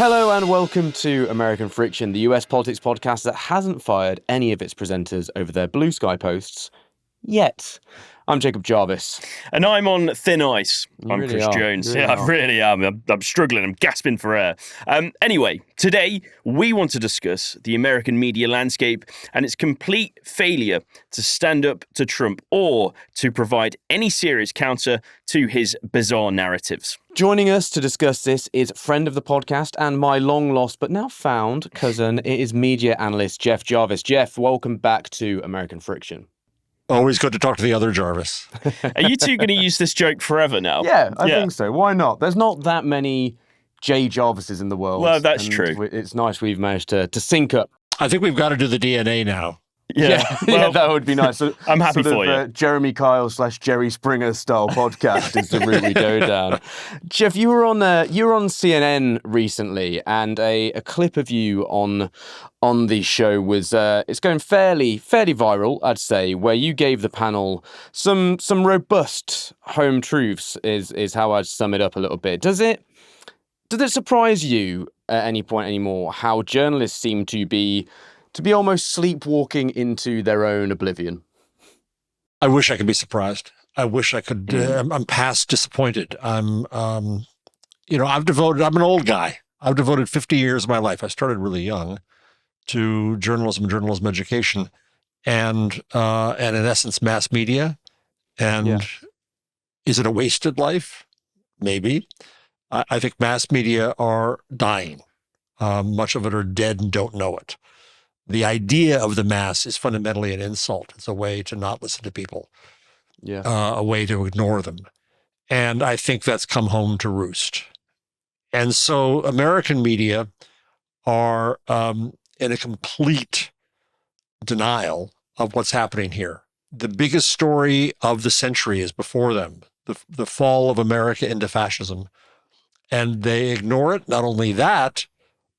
Hello and welcome to American Friction, the US politics podcast that hasn't fired any of its presenters over their blue sky posts yet. I'm Jacob Jarvis. And I'm on thin ice. You I'm really Chris are. Jones. You really I are. really am. I'm struggling. I'm gasping for air. Anyway, today we want to discuss the American media landscape and its complete failure to stand up to Trump or to provide any serious counter to his bizarre narratives. Joining us to discuss this is friend of the podcast and my long-lost but now found cousin. It is media analyst Jeff Jarvis. Jeff, welcome back to American Friction. Always good to talk to the other Jarvis. Are you two going to use this joke forever now? Yeah, I think so. Why not? There's not that many J. Jarvises in the world. Well, that's true. It's nice we've managed to sync up. I think we've got to do the DNA now. Yeah, well, that would be nice. So, I'm happy for you. Jeremy Kyle / Jerry Springer style podcast is the route we go down. Jeff, you were on CNN recently, and a clip of you on the show was it's going fairly viral, I'd say, where you gave the panel some robust home truths is how I'd sum it up a little bit. Does it surprise you at any point anymore how journalists seem to be almost sleepwalking into their own oblivion? I wish I could be surprised. I wish I could. I'm past disappointed. I'm an old guy. I've devoted 50 years of my life. I started really young to journalism education, and in essence, mass media. And is it a wasted life? Maybe. I think mass media are dying. Much of it are dead and don't know it. The idea of the mass is fundamentally an insult. It's a way to not listen to people, a way to ignore them. And I think that's come home to roost. And so American media are in a complete denial of what's happening here. The biggest story of the century is before them, the fall of America into fascism. And they ignore it. Not only that,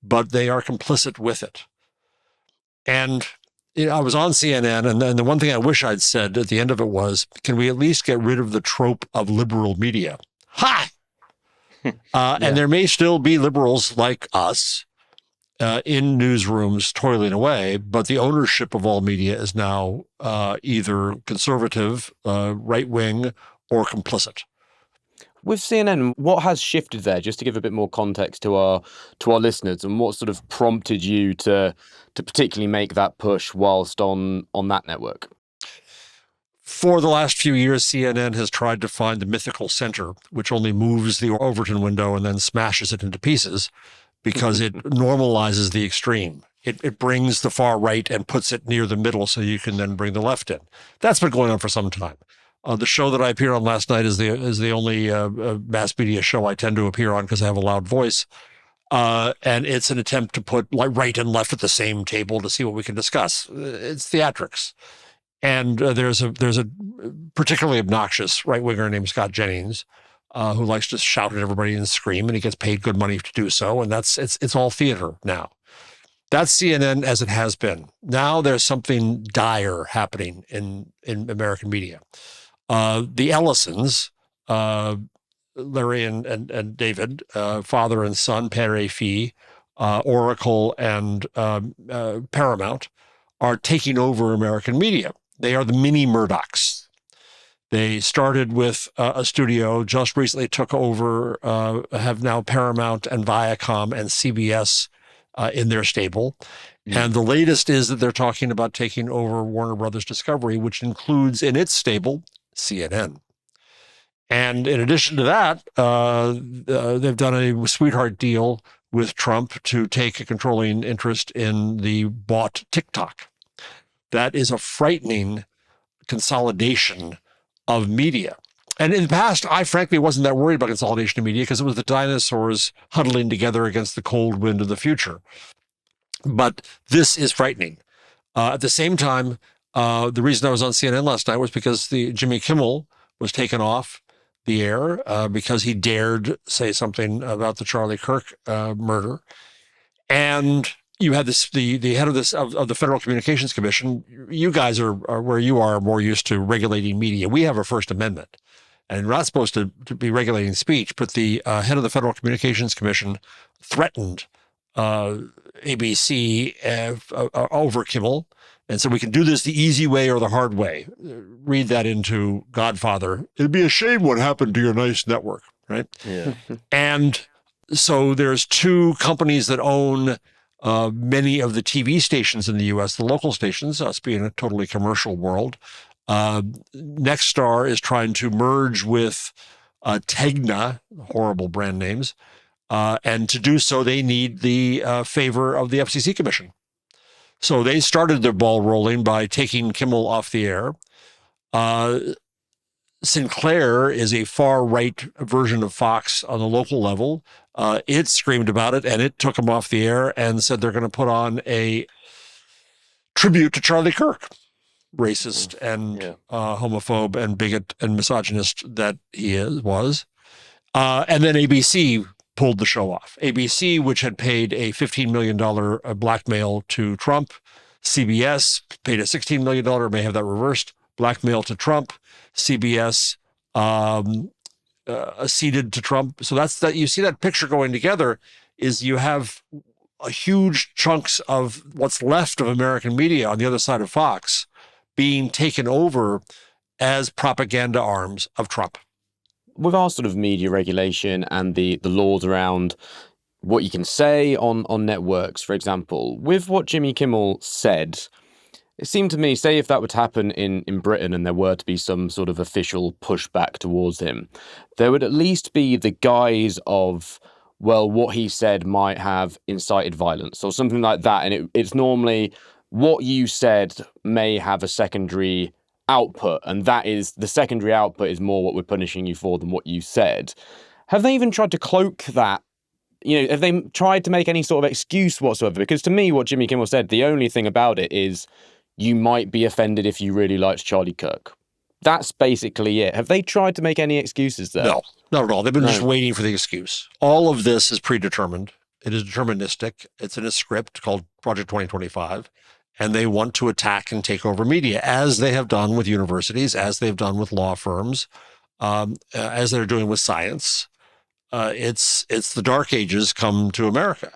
but they are complicit with it. And I was on CNN, and then the one thing I wish I'd said at the end of it was, can we at least get rid of the trope of liberal media? Ha! And there may still be liberals like us in newsrooms toiling away, but the ownership of all media is now either conservative, right-wing, or complicit. With CNN, what has shifted there, just to give a bit more context to our listeners, and what sort of prompted you to particularly make that push whilst on that network? For the last few years, CNN has tried to find the mythical center, which only moves the Overton window and then smashes it into pieces because it normalizes the extreme. It brings the far right and puts it near the middle so you can then bring the left in. That's been going on for some time. The show that I appeared on last night is the only mass media show I tend to appear on because I have a loud voice. And it's an attempt to put right and left at the same table to see what we can discuss. It's theatrics. And there's a particularly obnoxious right-winger named Scott Jennings who likes to shout at everybody and scream, and he gets paid good money to do so. And it's all theater now. That's CNN as it has been. Now there's something dire happening in American media. The Ellisons, Larry and David, father and son, père et fille, Oracle and Paramount, are taking over American media. They are the mini Murdochs. They started with a studio, just recently took over, have now Paramount and Viacom and CBS in their stable. And the latest is that they're talking about taking over Warner Brothers Discovery, which includes in its stable CNN. And in addition to that, they've done a sweetheart deal with Trump to take a controlling interest in the bought TikTok. That is a frightening consolidation of media. And in the past, I frankly wasn't that worried about consolidation of media because it was the dinosaurs huddling together against the cold wind of the future. But this is frightening. At the same time, the reason I was on CNN last night was because Jimmy Kimmel was taken off the air because he dared say something about the Charlie Kirk murder. And you had the head of the Federal Communications Commission. You guys are where you are more used to regulating media. We have a First Amendment. And we're not supposed to be regulating speech, but the head of the Federal Communications Commission threatened ABC over Kimmel, and so we can do this the easy way or the hard way. Read that into Godfather. It'd be a shame what happened to your nice network, right? Yeah. And so there's two companies that own many of the TV stations in the U.S., the local stations, us being a totally commercial world. Nexstar is trying to merge with Tegna, horrible brand names, and to do so, they need the favor of the FCC Commission. So they started their ball rolling by taking Kimmel off the air. Sinclair is a far-right version of Fox on the local level. It screamed about it, and it took him off the air and said they're going to put on a tribute to Charlie Kirk, racist and homophobe and bigot and misogynist that he was. And then ABC pulled the show off. ABC, which had paid a $15 million blackmail to Trump. CBS paid a $16 million, may have that reversed, blackmail to Trump. CBS ceded to Trump. So that's that. You see that picture going together is you have a huge chunks of what's left of American media on the other side of Fox being taken over as propaganda arms of Trump. With our sort of media regulation and the laws around what you can say on networks, for example, with what Jimmy Kimmel said, it seemed to me, say if that would happen in Britain and there were to be some sort of official pushback towards him, there would at least be the guise of, well, what he said might have incited violence or something like that. And it's normally what you said may have a secondary output, and that is the secondary output is more what we're punishing you for than what you said. Have they even tried to cloak that? Have they tried to make any sort of excuse whatsoever? Because to me, what Jimmy Kimmel said, the only thing about it is you might be offended if you really liked Charlie Kirk. That's basically it. Have they tried to make any excuses there? No, not at all. They've been just waiting for the excuse. All of this is predetermined. It is deterministic. It's in a script called Project 2025. And they want to attack and take over media, as they have done with universities, as they've done with law firms, as they're doing with science. It's the dark ages come to America,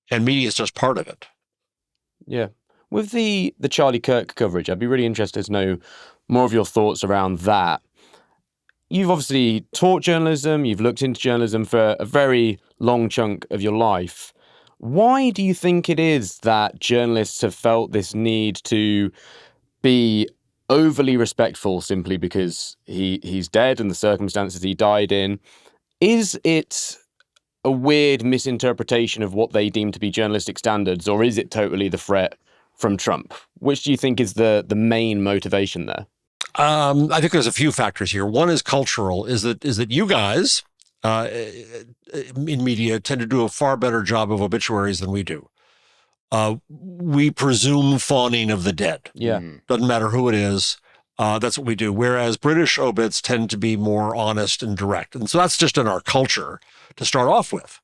and media is just part of it. Yeah. With the Charlie Kirk coverage, I'd be really interested to know more of your thoughts around that. You've obviously taught journalism, you've looked into journalism for a very long chunk of your life. Why do you think it is that journalists have felt this need to be overly respectful simply because he's dead and the circumstances he died in? Is it a weird misinterpretation of what they deem to be journalistic standards, or is it totally the threat from Trump? Which do you think is the main motivation there? I think there's a few factors here. One is cultural, is that you guys in media tend to do a far better job of obituaries than we do. We presume fawning of the dead. Yeah. Doesn't matter who it is. That's what we do. Whereas British obits tend to be more honest and direct. And so that's just in our culture to start off with.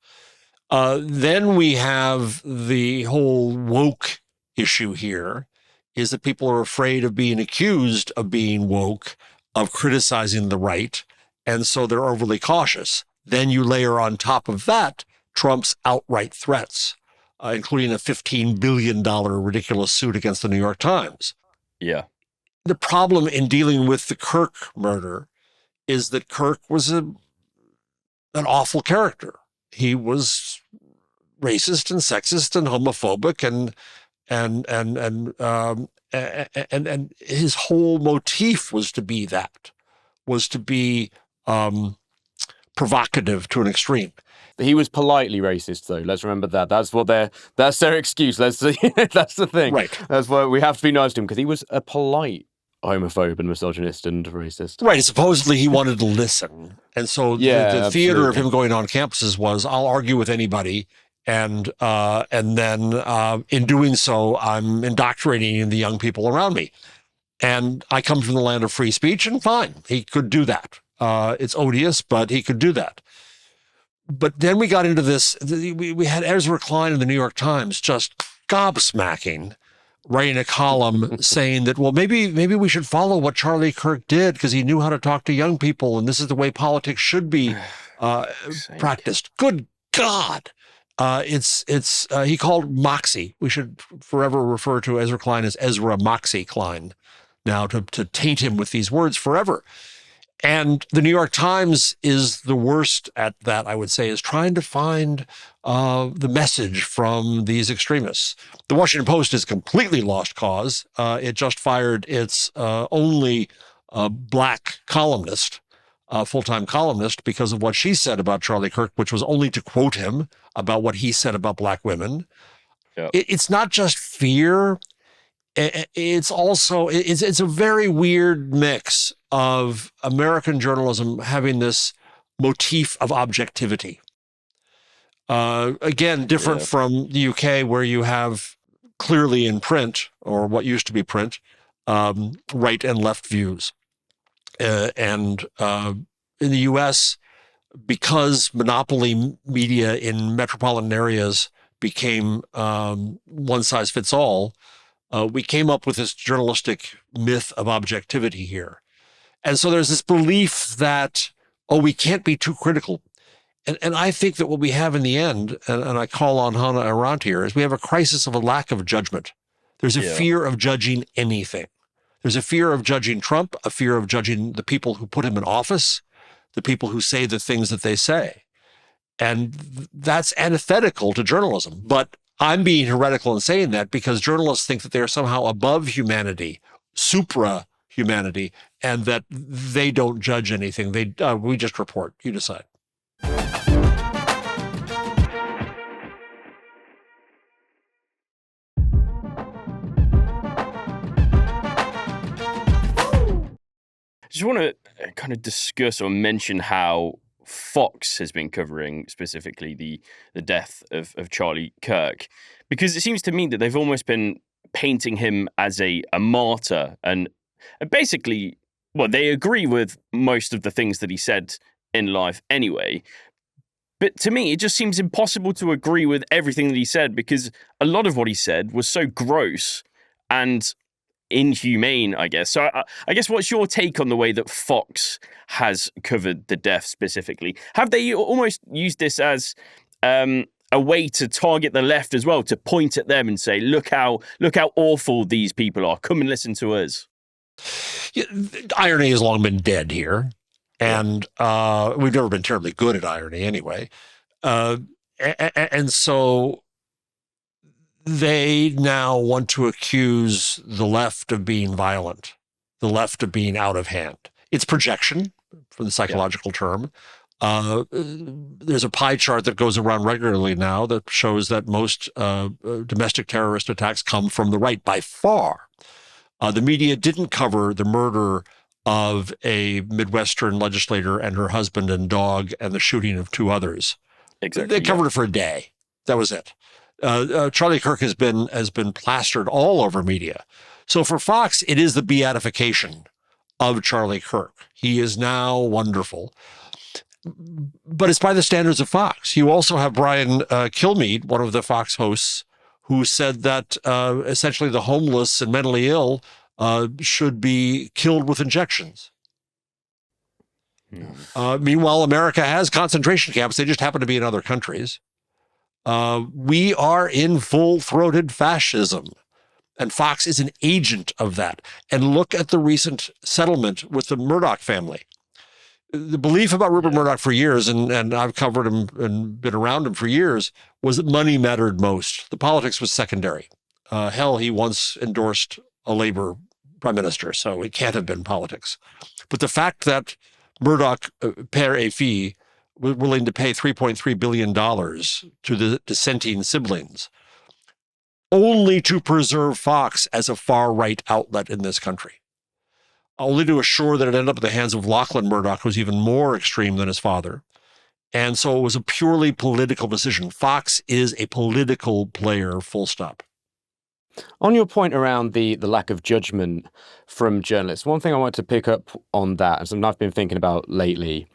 Then we have the whole woke issue here, is that people are afraid of being accused of being woke, of criticizing the right, and so they're overly cautious. Then you layer on top of that Trump's outright threats, including a $15 billion ridiculous suit against the New York Times. Yeah. The problem in dealing with the Kirk murder is that Kirk was an awful character. He was racist and sexist and homophobic and his whole motif was to be that, was to be provocative to an extreme. He was politely racist, though. Let's remember that. That's their excuse. That's the thing. Right. That's why we have to be nice to him, because he was a polite homophobe and misogynist and racist. Right. Supposedly he wanted to listen. And so the theater of him going on campuses was, I'll argue with anybody. And then in doing so, I'm indoctrinating the young people around me. And I come from the land of free speech, and fine, he could do that. It's odious, but he could do that. But then we got into this. We had Ezra Klein in the New York Times just gobsmacking writing a column saying that, well, maybe we should follow what Charlie Kirk did because he knew how to talk to young people, and this is the way politics should be practiced. Good God. He called Moxie. We should forever refer to Ezra Klein as Ezra Moxie Klein now to taint him with these words forever. And the New York Times is the worst at that, I would say, is trying to find the message from these extremists. The Washington Post is completely lost cause. It just fired its only black columnist, full-time columnist, because of what she said about Charlie Kirk, which was only to quote him about what he said about black women. Yep. It's not just fear. It's also, it's a very weird mix of American journalism having this motif of objectivity. Again, different from the UK, where you have clearly in print, or what used to be print, right and left views. And in the US, because monopoly media in metropolitan areas became one size fits all, we came up with this journalistic myth of objectivity here. And so there's this belief that, we can't be too critical. And I think that what we have in the end, and I call on Hannah Arendt here, is we have a crisis of a lack of judgment. There's a fear of judging anything. There's a fear of judging Trump, a fear of judging the people who put him in office, the people who say the things that they say. And that's antithetical to journalism. But I'm being heretical in saying that because journalists think that they're somehow above humanity, supra-humanity, and that they don't judge anything. We just report. You decide. I just want to kind of discuss or mention how Fox has been covering specifically the death of Charlie Kirk, because it seems to me that they've almost been painting him as a martyr, and basically, well, they agree with most of the things that he said in life anyway. But to me, it just seems impossible to agree with everything that he said, because a lot of what he said was so gross and inhumane, I guess. So I guess what's your take on the way that Fox has covered the death specifically? Have they almost used this as a way to target the left as well, to point at them and say, look how awful these people are. Come and listen to us. Yeah, irony has long been dead here. And we've never been terribly good at irony anyway. And so they now want to accuse the left of being violent, the left of being out of hand. It's projection, from the psychological term. There's a pie chart that goes around regularly now that shows that most domestic terrorist attacks come from the right by far. The media didn't cover the murder of a Midwestern legislator and her husband and dog and the shooting of two others. Exactly. They covered it for a day. That was it. Charlie Kirk has been plastered all over media. So for Fox, it is the beatification of Charlie Kirk. He is now wonderful. But it's by the standards of Fox. You also have Brian Kilmeade, one of the Fox hosts, who said that essentially the homeless and mentally ill should be killed with injections. Meanwhile, America has concentration camps. They just happen to be in other countries. We are in full-throated fascism, and Fox is an agent of that. And look at the recent settlement with the Murdoch family. The belief about Rupert Murdoch for years, and I've covered him and been around him for years, was that money mattered most. The politics was secondary. Hell, he once endorsed a Labor prime minister, so it can't have been politics. But the fact that Murdoch, per a fee, was willing to pay $3.3 billion to the dissenting siblings, only to preserve Fox as a far-right outlet in this country, only to assure that it ended up in the hands of Lachlan Murdoch, who's even more extreme than his father. And so it was a purely political decision. Fox is a political player, full stop. On your point around the lack of judgment from journalists, one thing I want to pick up on that, and something I've been thinking about lately,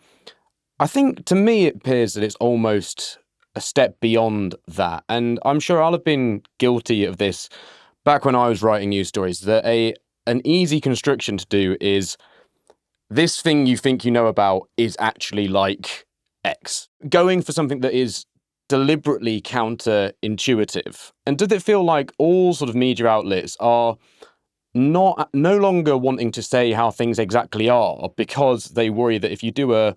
I think to me it appears that it's almost a step beyond that. And I'm sure I'll have been guilty of this back when I was writing news stories, that an easy construction to do is this thing you think you know about is actually like X. Going for something that is deliberately counterintuitive. And does it feel like all sort of media outlets are no longer wanting to say how things exactly are because they worry that if you do a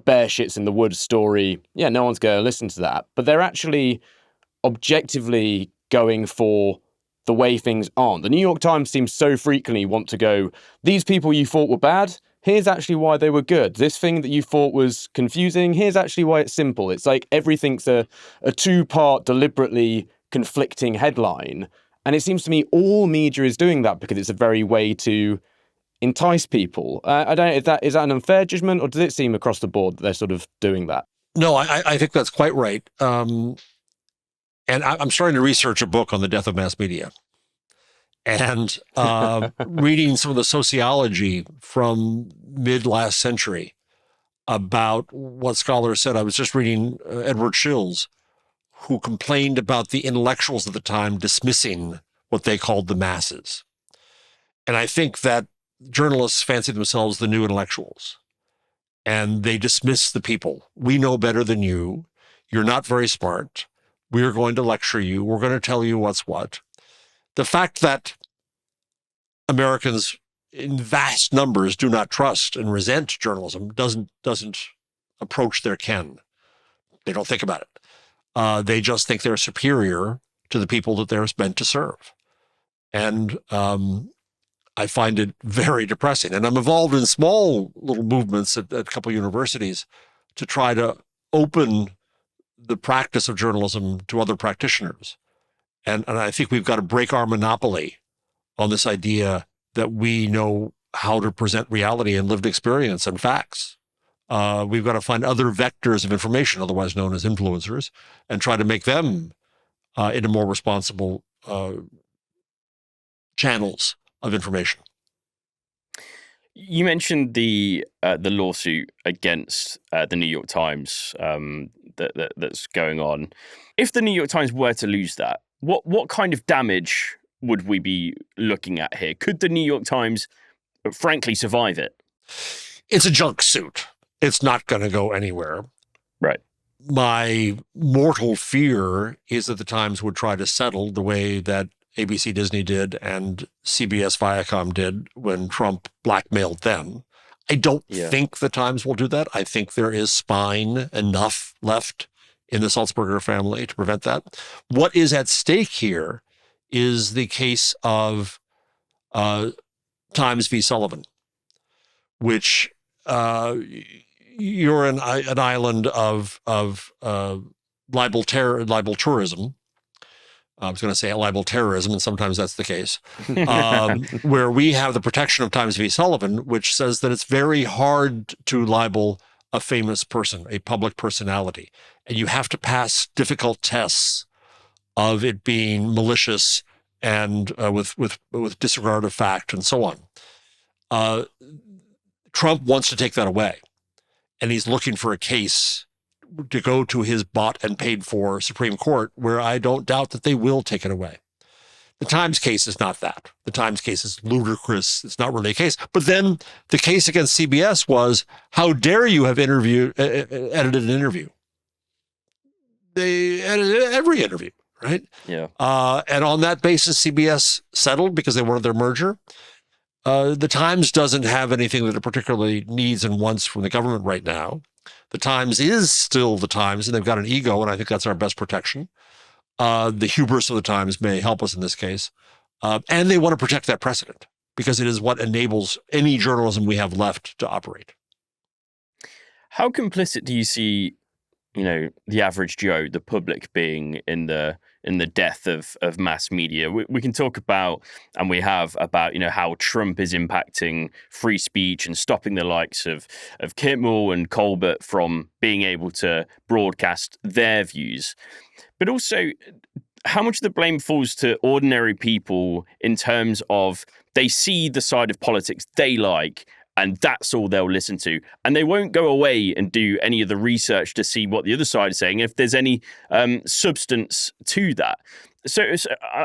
bear shits in the woods story, yeah, no one's going to listen to that. But they're actually objectively going for the way things aren't. The New York Times seems so frequently want to go, these people you thought were bad, here's actually why they were good. This thing that you thought was confusing, here's actually why it's simple. It's like everything's a two-part, deliberately conflicting headline. And it seems to me all media is doing that because it's a very way to entice people. I don't know, is that an unfair judgment, or does it seem across the board that they're sort of doing that? No, I think that's quite right. And I'm starting to research a book on the death of mass media. And reading some of the sociology from mid-last century about what scholars said. I was just reading Edward Shills, who complained about the intellectuals of the time dismissing what they called the masses. And I think that journalists fancy themselves the new intellectuals, and they dismiss the people. We know better than you. You're not very smart. We're going to lecture you. We're going to tell you what's what. The fact that Americans in vast numbers do not trust and resent journalism doesn't approach their ken. They don't think about it. They just think they're superior to the people that they're meant to serve. And I find it very depressing. And I'm involved in small little movements at a couple of universities to try to open the practice of journalism to other practitioners. And I think we've got to break our monopoly on this idea that we know how to present reality and lived experience and facts. We've got to find other vectors of information, otherwise known as influencers, and try to make them into more responsible channels of information. You mentioned the lawsuit against the New York Times that's going on. If the New York Times were to lose that, what kind of damage would we be looking at here? Could the New York Times, frankly, survive it? It's a junk suit. It's not going to go anywhere. Right. My mortal fear is that the Times would try to settle the way that ABC Disney did and CBS Viacom did when Trump blackmailed them. I don't think the Times will do that. I think there is spine enough left in the Sulzberger family to prevent that. What is at stake here is the case of Times v. Sullivan, which you're an island of libel tourism. I was going to say libel terrorism, and sometimes that's the case, where we have the protection of Times v. Sullivan, which says that it's very hard to libel a famous person, a public personality, and you have to pass difficult tests of it being malicious and with disregard of fact and so on. Trump wants to take that away, and he's looking for a case to go to his bought and paid for Supreme Court, where I don't doubt that they will take it away. The Times case is not that. The Times case is ludicrous. It's not really a case. But then the case against CBS was, how dare you have edited an interview? They edited every interview, right? Yeah. And on that basis, CBS settled because they wanted their merger. The Times doesn't have anything that it particularly needs and wants from the government right now. The Times is still the Times, and they've got an ego, and I think that's our best protection. The hubris of the Times may help us in this case. And they want to protect that precedent because it is what enables any journalism we have left to operate. How complicit do you see, the average Joe, the public, being in the death of mass media? We can talk about, and we have about, how Trump is impacting free speech and stopping the likes of Kimmel and Colbert from being able to broadcast their views. But also, how much of the blame falls to ordinary people in terms of they see the side of politics they like, and that's all they'll listen to. And they won't go away and do any of the research to see what the other side is saying, if there's any substance to that.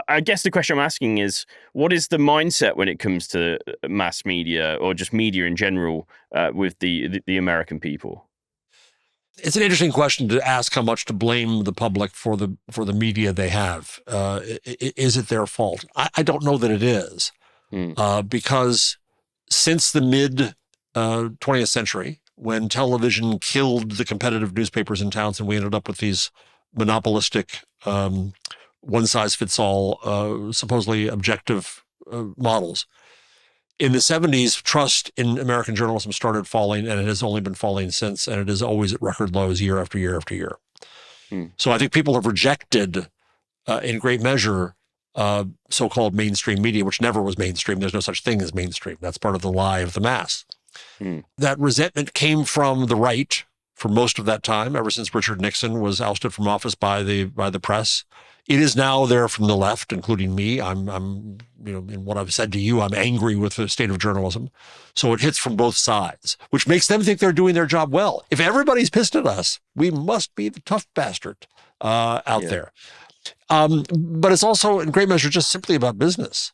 I guess the question I'm asking is, what is the mindset when it comes to mass media or just media in general with the American people? It's an interesting question to ask how much to blame the public for the media they have. Is it their fault? I don't know that it is, because since the mid 20th century, when television killed the competitive newspapers in towns and we ended up with these monopolistic one-size-fits-all, supposedly objective models. In the 70s, trust in American journalism started falling, and it has only been falling since, and it is always at record lows year after year after year. So I think people have rejected, in great measure, so-called mainstream media, which never was mainstream. There's no such thing as mainstream. That's part of the lie of the mass. That resentment came from the right for most of that time, ever since Richard Nixon was ousted from office by the press. It is now there from the left, including me. I'm in what I've said to you, I'm angry with the state of journalism. So it hits from both sides, which makes them think they're doing their job well. If everybody's pissed at us, we must be the tough bastard out there. But it's also in great measure just simply about business.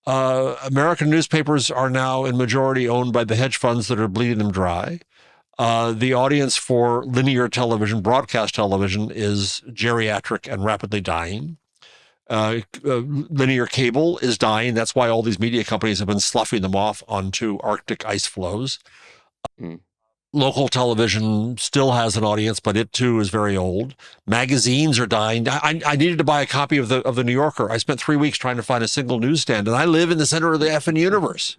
American newspapers are now in majority owned by the hedge funds that are bleeding them dry. The audience for linear television, broadcast television, is geriatric and rapidly dying. Linear cable is dying. That's why all these media companies have been sloughing them off onto Arctic ice floes. Local television still has an audience, but it too is very old. Magazines are dying. I needed to buy a copy of the New Yorker. I spent 3 weeks trying to find a single newsstand, and I live in the center of the effing universe.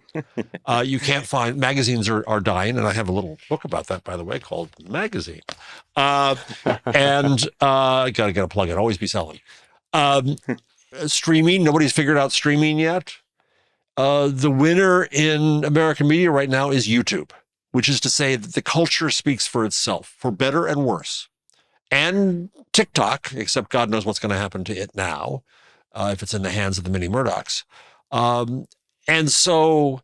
You can't find magazines are dying, and I have a little book about that, by the way, called Magazine. And I got to get a plug in. Always be selling. Streaming. Nobody's figured out streaming yet. The winner in American media right now is YouTube, which is to say that the culture speaks for itself, for better and worse. And TikTok, except God knows what's going to happen to it now, if it's in the hands of the mini Murdochs. And so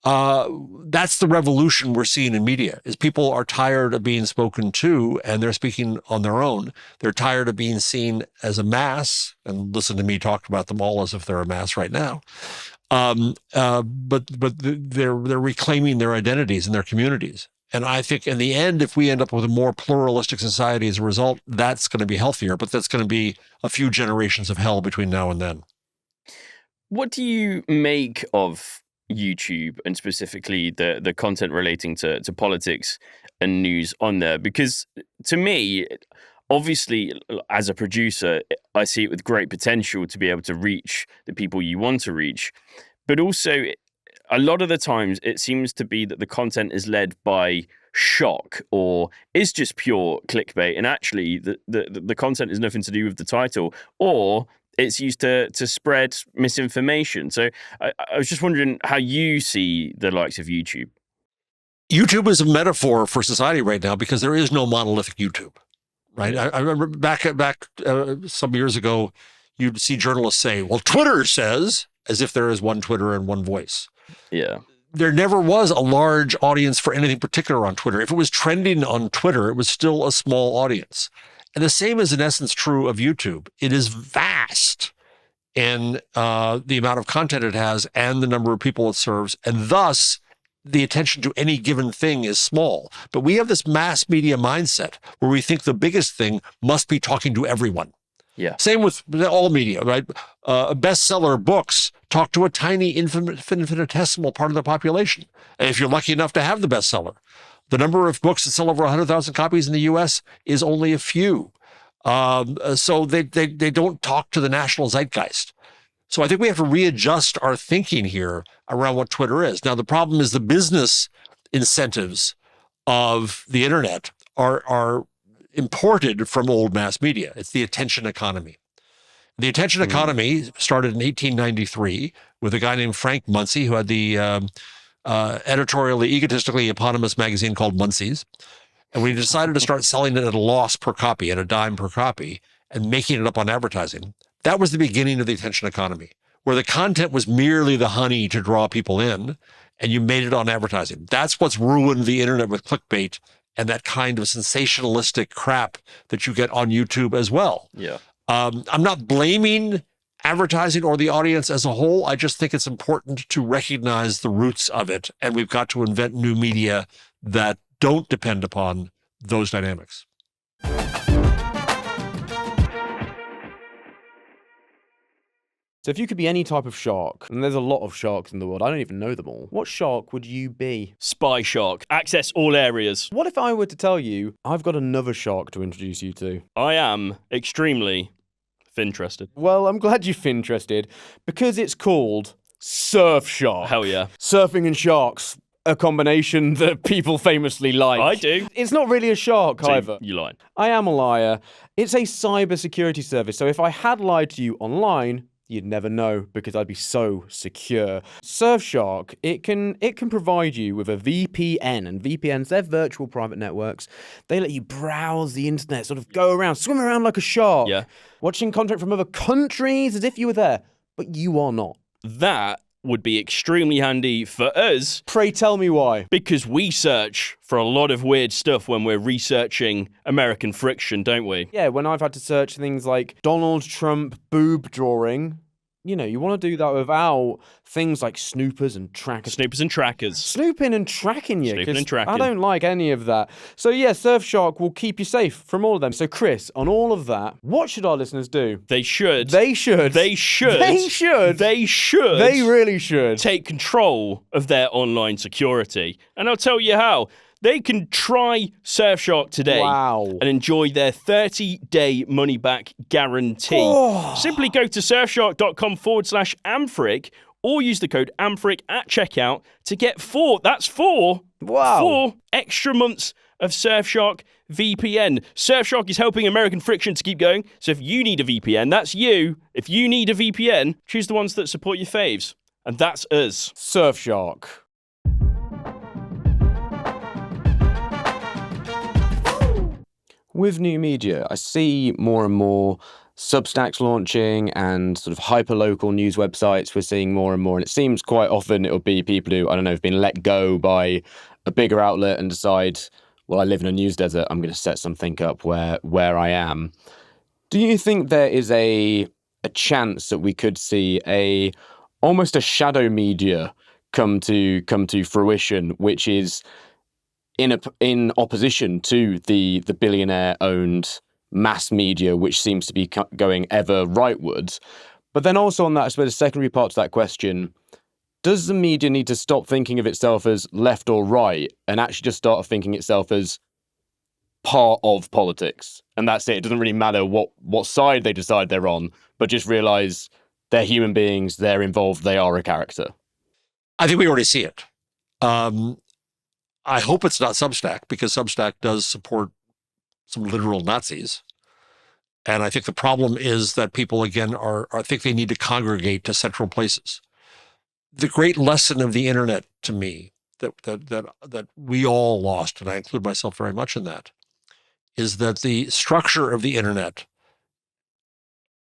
that's the revolution we're seeing in media, is people are tired of being spoken to, and they're speaking on their own. They're tired of being seen as a mass, and listen to me talk about them all as if they're a mass right now. But they're reclaiming their identities and their communities. And I think in the end, if we end up with a more pluralistic society as a result, that's going to be healthier, but that's going to be a few generations of hell between now and then. What do you make of YouTube and specifically the content relating to politics and news on there? Because to me, obviously, as a producer, I see it with great potential to be able to reach the people you want to reach. But also, a lot of the times, it seems to be that the content is led by shock or is just pure clickbait. And actually, the content is nothing to do with the title, or it's used to spread misinformation. So I was just wondering how you see the likes of YouTube. YouTube is a metaphor for society right now because there is no monolithic YouTube. Right. I remember back some years ago, you'd see journalists say, well, Twitter says, as if there is one Twitter and one voice. Yeah. There never was a large audience for anything particular on Twitter. If it was trending on Twitter, it was still a small audience. And the same is in essence true of YouTube. It is vast in the amount of content it has and the number of people it serves. And thus, the attention to any given thing is small. But we have this mass media mindset where we think the biggest thing must be talking to everyone. Yeah. Same with all media, right? Bestseller books talk to a tiny infinitesimal part of the population. And if you're lucky enough to have the bestseller, the number of books that sell over 100,000 copies in the U.S. is only a few. So they don't talk to the national zeitgeist. So I think we have to readjust our thinking here around what Twitter is. Now, the problem is the business incentives of the internet are imported from old mass media. It's the attention economy. The attention economy started in 1893 with a guy named Frank Munsey, who had the editorially, egotistically eponymous magazine called Munsey's. And we decided to start selling it at a loss per copy, at a dime per copy, and making it up on advertising. That was the beginning of the attention economy, where the content was merely the honey to draw people in, and you made it on advertising. That's what's ruined the internet with clickbait and that kind of sensationalistic crap that you get on YouTube as well. Yeah. I'm not blaming advertising or the audience as a whole. I just think it's important to recognize the roots of it. And we've got to invent new media that don't depend upon those dynamics. So if you could be any type of shark, and there's a lot of sharks in the world, I don't even know them all, what shark would you be? Spy shark. Access all areas. What if I were to tell you, I've got another shark to introduce you to? I am extremely finterested. Well, I'm glad you're interested, because it's called surf shark. Hell yeah. Surfing and sharks, a combination that people famously like. I do. It's not really a shark So either. you lied. I am a liar. It's a cybersecurity service, so if I had lied to you online, you'd never know because I'd be so secure. Surfshark, it can provide you with a VPN, and VPNs, they're virtual private networks. They let you browse the internet, sort of go around, swim around like a shark. Yeah. Watching content from other countries as if you were there, but you are not. That would be extremely handy for us Pray tell me why. because we search for a lot of weird stuff when we're researching American friction, don't we? Yeah, when I've had to search things like Donald Trump boob drawing, you know, you want to do that without things like snoopers and trackers. Snoopers and trackers. Snooping and tracking you. Snooping 'cause and tracking. I don't like any of that. So yeah, Surfshark will keep you safe from all of them. So Chris, on all of that, what should our listeners do? They should. They should. They should. They should. They should. They really should. take control of their online security. And I'll tell you how. They can try Surfshark today Wow. and enjoy their 30-day money-back guarantee. Oh. Simply go to surfshark.com/Amfric or use the code Amfric at checkout to get four Wow. extra months of Surfshark VPN. Surfshark is helping American friction to keep going. So if you need a VPN, that's you. If you need a VPN, choose the ones that support your faves. And that's us. Surfshark. With new media, I see more and more Substacks launching and sort of hyper-local news websites. We're seeing more and more, and it seems quite often it'll be people who, I don't know, have been let go by a bigger outlet and decide, well, I live in a news desert, I'm going to set something up where I am. Do you think there is a chance that we could see almost a shadow media come to fruition, which is in opposition to the billionaire-owned mass media, which seems to be going ever rightwards? But then also on that, I suppose a secondary part to that question, does the media need to stop thinking of itself as left or right and actually just start thinking itself as part of politics? And that's it. It doesn't really matter what side they decide they're on, but just realize they're human beings, they're involved, they are a character. I think we already see it. I hope it's not Substack, because Substack does support some literal Nazis. And I think the problem is that people, again, I think they need to congregate to central places. The great lesson of the internet to me that we all lost, and I include myself very much in that, is that the structure of the internet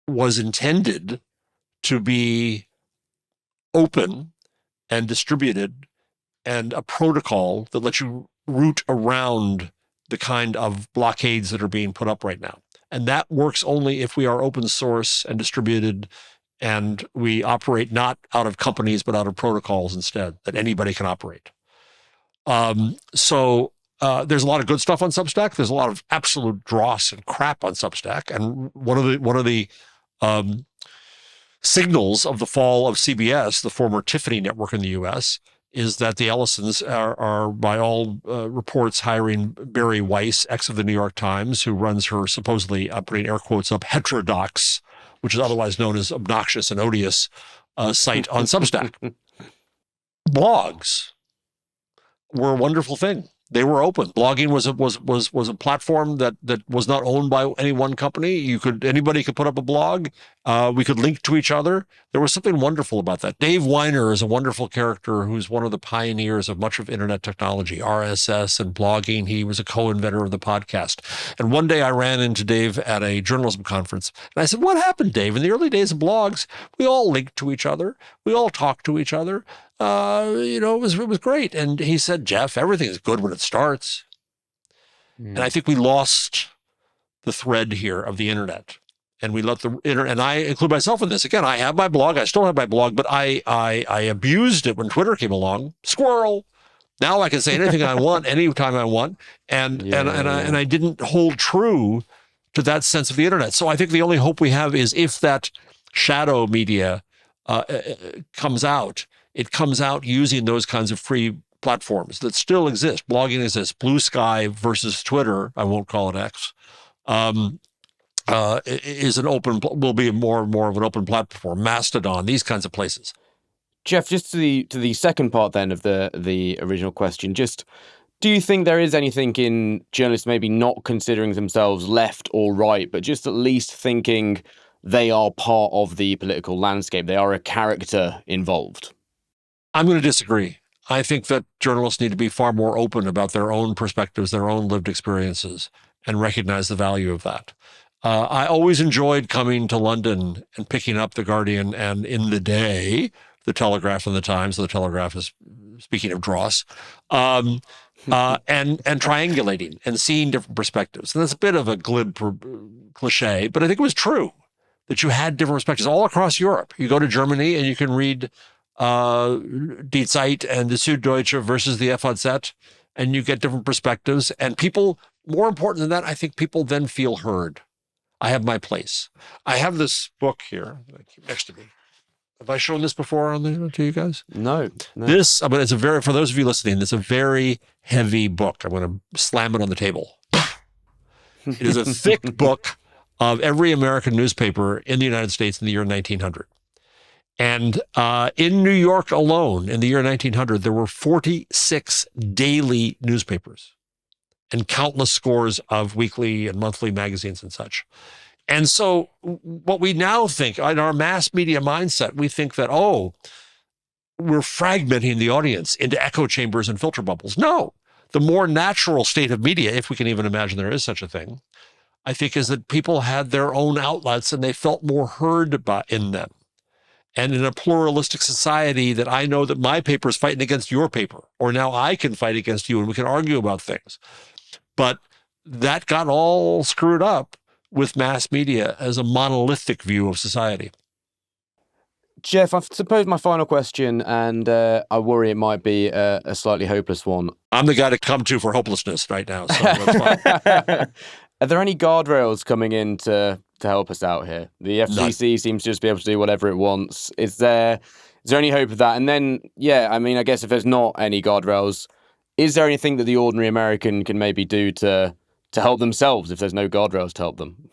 was intended to be open and distributed and a protocol that lets you route around the kind of blockades that are being put up right now. And that works only if we are open source and distributed, and we operate not out of companies, but out of protocols instead, that anybody can operate. So there's a lot of good stuff on Substack. There's a lot of absolute dross and crap on Substack. And one of the signals of the fall of CBS, the former Tiffany network in the U.S., is that the Ellisons are by all reports, hiring Barry Weiss, ex of the New York Times, who runs her supposedly, I'm putting air quotes up, heterodox, which is otherwise known as obnoxious and odious, site on Substack. Blogs were a wonderful thing. They were open. Blogging was a platform that was not owned by any one company. Anybody could put up a blog. We could link to each other. There was something wonderful about that. Dave Weiner is a wonderful character who's one of the pioneers of much of internet technology, RSS and blogging. He was a co-inventor of the podcast. And one day I ran into Dave at a journalism conference, and I said, "What happened, Dave? In the early days of blogs, we all linked to each other. We all talked to each other. It was great." And he said, "Jeff, everything's good when it starts." And I think we lost the thread here of the internet. and we let the internet, and I include myself in this. Again, I have my blog. I still have my blog, but I abused it when Twitter came along. Squirrel. Now I can say anything I want, anytime I want, and I didn't hold true to that sense of the internet. So I think the only hope we have is if that shadow media comes out, it comes out using those kinds of free platforms that still exist. Blogging exists. Blue Sky versus Twitter, I won't call it X, is will be more and more of an open platform. Mastodon, these kinds of places. Jeff, just to the second part then of the original question, just do you think there is anything in journalists maybe not considering themselves left or right, but just at least thinking they are part of the political landscape, they are a character involved? I'm going to disagree. I think that journalists need to be far more open about their own perspectives, their own lived experiences, and recognize the value of that. I always enjoyed coming to London and picking up The Guardian and, in the day, The Telegraph and The Times. The Telegraph is, speaking of dross, and triangulating and seeing different perspectives. And that's a bit of a glib cliche, but I think it was true that you had different perspectives all across Europe. You go to Germany and you can read Die Zeit and the Süddeutsche versus the FAZ, and you get different perspectives. And people, more important than that, I think people then feel heard. I have my place. I have this book here next to me. Have I shown this before to you guys? No. This, I mean, it's for those of you listening, it's a very heavy book. I'm going to slam it on the table. It is a thick book of every American newspaper in the United States in the year 1900. And in New York alone, in the year 1900, there were 46 daily newspapers and countless scores of weekly and monthly magazines and such. And so what we now think, in our mass media mindset, we think that, we're fragmenting the audience into echo chambers and filter bubbles. No, the more natural state of media, if we can even imagine there is such a thing, I think is that people had their own outlets and they felt more heard in them. And in a pluralistic society that I know that my paper is fighting against your paper, or now I can fight against you and we can argue about things. But that got all screwed up with mass media as a monolithic view of society. Jeff, I suppose my final question, and I worry it might be a slightly hopeless one. I'm the guy to come to for hopelessness right now, so that's fine. Are there any guardrails coming in to help us out here? The FCC seems to just be able to do whatever it wants. Is there any hope of that? And then, I guess if there's not any guardrails, is there anything that the ordinary American can maybe do to help themselves if there's no guardrails to help them?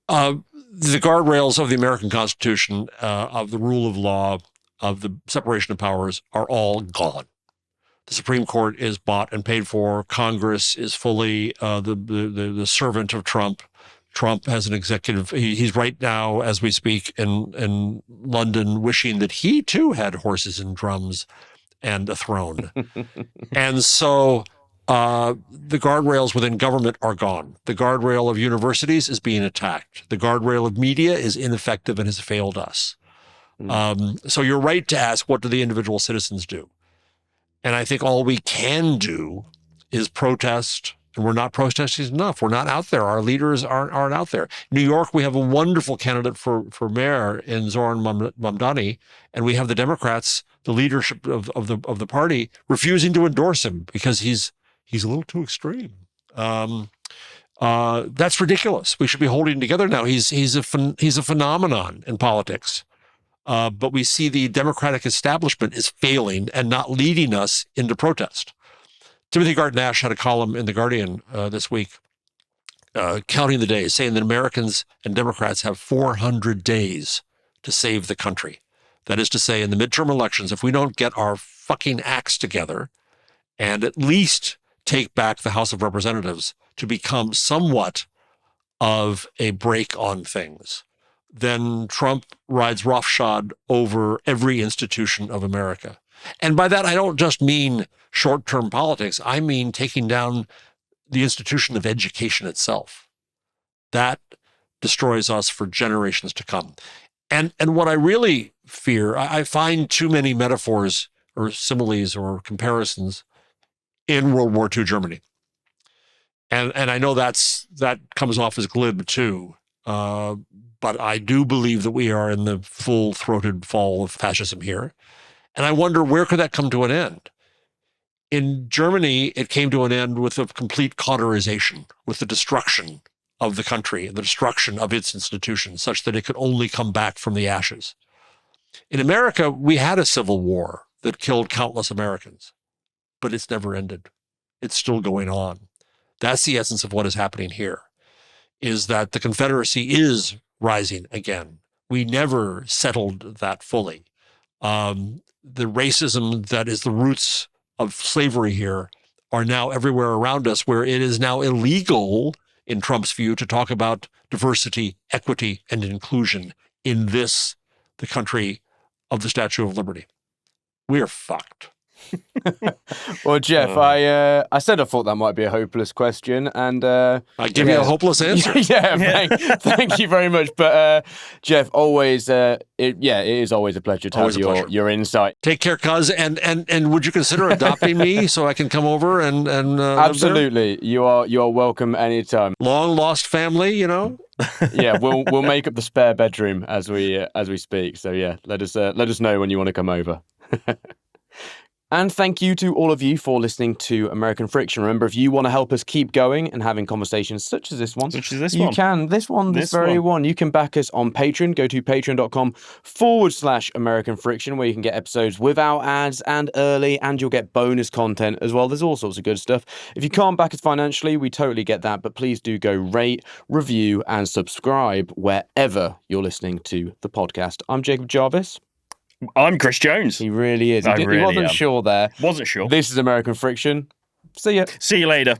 The guardrails of the American Constitution, of the rule of law, of the separation of powers are all gone. The Supreme Court is bought and paid for. Congress is fully the servant of Trump. Trump has an executive. He's right now, as we speak, in London, wishing that he too had horses and drums and a throne. And so the guardrails within government are gone. The guardrail of universities is being attacked. The guardrail of media is ineffective and has failed us. So you're right to ask, what do the individual citizens do? And I think all we can do is protest, and we're not protesting enough. We're not out there. Our leaders aren't out there. New York, we have a wonderful candidate for mayor in Zoran Mamdani, and we have the Democrats, the leadership of the party, refusing to endorse him because he's a little too extreme. That's ridiculous. We should be holding together now. He's a phenomenon in politics. But we see the Democratic establishment is failing and not leading us into protest. Timothy Garton-Ash had a column in The Guardian this week, counting the days, saying that Americans and Democrats have 400 days to save the country. That is to say, in the midterm elections, if we don't get our fucking acts together and at least take back the House of Representatives to become somewhat of a break on things, then Trump rides roughshod over every institution of America. And by that, I don't just mean short-term politics. I mean taking down the institution of education itself. That destroys us for generations to come. And what I really fear, I find too many metaphors or similes or comparisons in World War II Germany. And I know that comes off as glib too. But I do believe that we are in the full-throated fall of fascism here. And I wonder, where could that come to an end? In Germany, it came to an end with a complete cauterization, with the destruction of the country, the destruction of its institutions, such that it could only come back from the ashes. In America, we had a civil war that killed countless Americans, but it's never ended. It's still going on. That's the essence of what is happening here, is that the Confederacy is rising again. We never settled that fully. The racism that is the roots of slavery here are now everywhere around us, where it is now illegal, in Trump's view, to talk about diversity, equity, and inclusion in this, the country of the Statue of Liberty. We're fucked. Well, Jeff, I said I thought that might be a hopeless question, and I give you a hopeless answer. Thank you very much. But Jeff, always, it is always a pleasure to have your insight. Take care, cuz, and would you consider adopting me so I can come over and absolutely, you are welcome anytime. Long lost family, you know. Yeah, we'll make up the spare bedroom as we speak. So yeah, let us know when you want to come over. And thank you to all of you for listening to American Friction. Remember, if you want to help us keep going and having conversations such as this one, you can. This very one. You can back us on Patreon. Go to patreon.com/American Friction, where you can get episodes without ads and early, and you'll get bonus content as well. There's all sorts of good stuff. If you can't back us financially, we totally get that, but please do go rate, review, and subscribe wherever you're listening to the podcast. I'm Jacob Jarvis. I'm Chris Jones. He really is. He wasn't sure there. Wasn't sure. This is American Friction. See ya. See you later.